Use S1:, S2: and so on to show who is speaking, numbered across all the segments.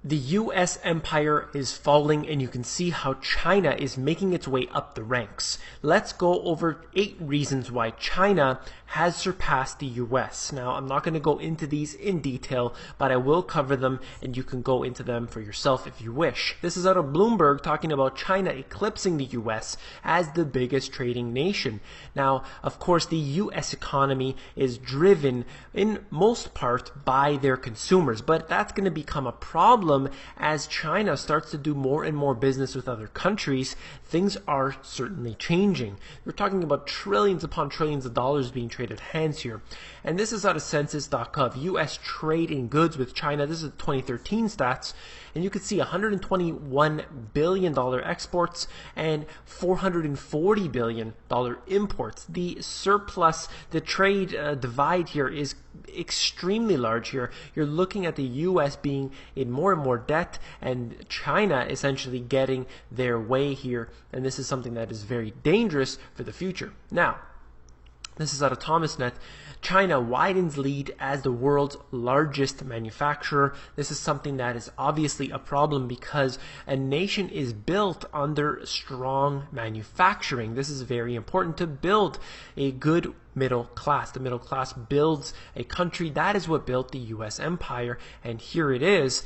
S1: The US empire is falling, and you can see how China is making its way up the ranks. Let's go over 8 reasons why China has surpassed the US. Now, I'm not going to go into these in detail, but I will cover them, and you can go into them for yourself if you wish. This is out of Bloomberg talking about China eclipsing the US as the biggest trading nation. Now, of course, the US economy is driven in most part by their consumers, but that's going to become a problem as China starts to do more and more business with other countries. Things are certainly changing. We're talking about trillions upon trillions of dollars being traded hands here. And this is out of census.gov, US trade in goods with China. This is 2013 stats. And you can see $121 billion exports and $440 billion imports. The surplus, the trade divide here is extremely large here. You're looking at the US being in more and more debt, and China essentially getting their way here. And this is something that is very dangerous for the future. Now, this is out of ThomasNet. China widens lead as the world's largest manufacturer. This is something that is obviously a problem because a nation is built under strong manufacturing. This is very important to build a good middle class. The middle class builds a country. That is what built the US empire, and here it is.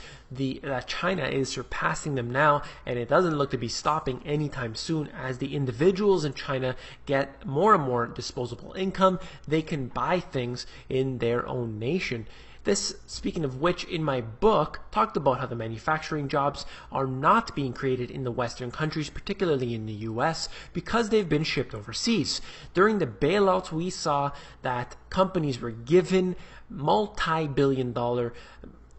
S1: China is surpassing them now, and it doesn't look to be stopping anytime soon. As the individuals in China get more and more disposable income, they can buy things in their own nation. This, speaking of which, in my book, talked about how the manufacturing jobs are not being created in the Western countries, particularly in the US, because they've been shipped overseas. During the bailouts, we saw that companies were given multi-billion-dollar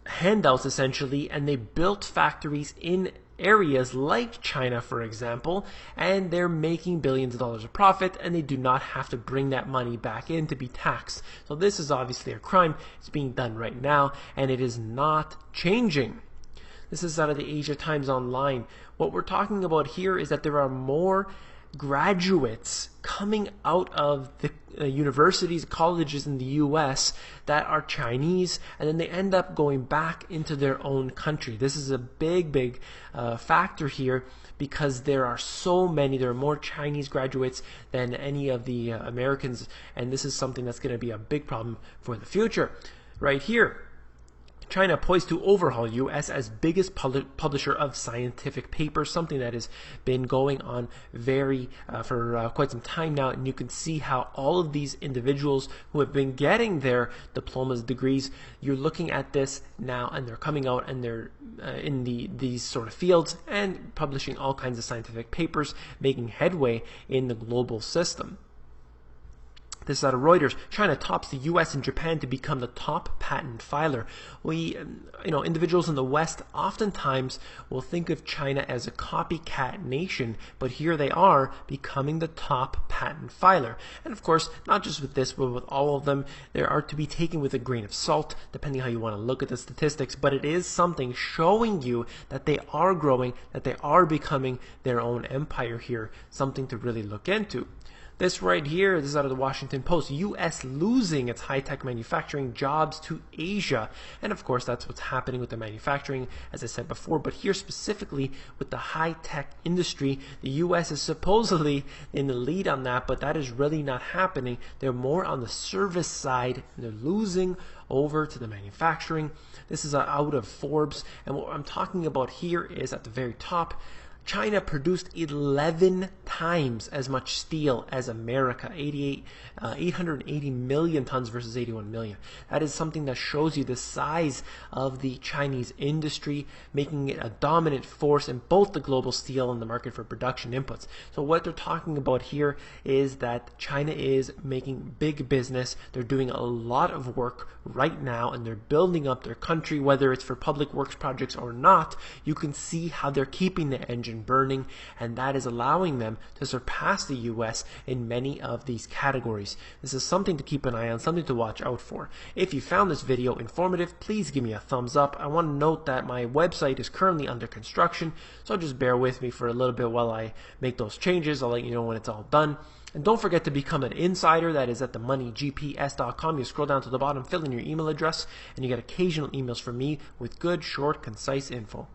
S1: handouts, essentially, and they built factories in areas like China, for example, and they're making billions of dollars of profit, and they do not have to bring that money back in to be taxed. So this is obviously a crime. It's being done right now, and it is not changing. This is out of the Asia Times Online. What we're talking about here is that there are more graduates coming out of the universities, colleges in the US that are Chinese, and then they end up going back into their own country. This is a big factor here because there are so many. There are more Chinese graduates than any of the Americans, and this is something that's going to be a big problem for the future. Right here, China poised to overhaul US as biggest publisher of scientific papers, something that has been going on for quite some time now, and you can see how all of these individuals who have been getting their diplomas, degrees, you're looking at this now, and they're coming out and they're in these sort of fields and publishing all kinds of scientific papers, making headway in the global system. This is out of Reuters. China tops the US and Japan to become the top patent filer. Individuals in the West oftentimes will think of China as a copycat nation, but here they are becoming the top patent filer. And of course, not just with this, but with all of them, they are to be taken with a grain of salt, depending how you want to look at the statistics, but it is something showing you that they are growing, that they are becoming their own empire here, something to really look into. This right here, this is out of the Washington Post. U.S. losing its high-tech manufacturing jobs to Asia. And of course, that's what's happening with the manufacturing, as I said before. But here specifically with the high-tech industry, the U.S. is supposedly in the lead on that, but that is really not happening. They're more on the service side, and they're losing over to the manufacturing. This is out of Forbes. And what I'm talking about here is at the very top, China produced 11 times as much steel as America, 880 million tons versus 81 million. That is something that shows you the size of the Chinese industry, making it a dominant force in both the global steel and the market for production inputs. So what they're talking about here is that China is making big business. They're doing a lot of work right now, and they're building up their country, whether it's for public works projects or not. You can see how they're keeping the engine engine burning, and that is allowing them to surpass the US in many of these categories. This is something to keep an eye on, something to watch out for. If you found this video informative, please give me a thumbs up. I want to note that my website is currently under construction, so just bear with me for a little bit while I make those changes. I'll let you know when it's all done. And don't forget to become an insider. That is at themoneygps.com. You scroll down to the bottom, fill in your email address, and you get occasional emails from me with good, short, concise info.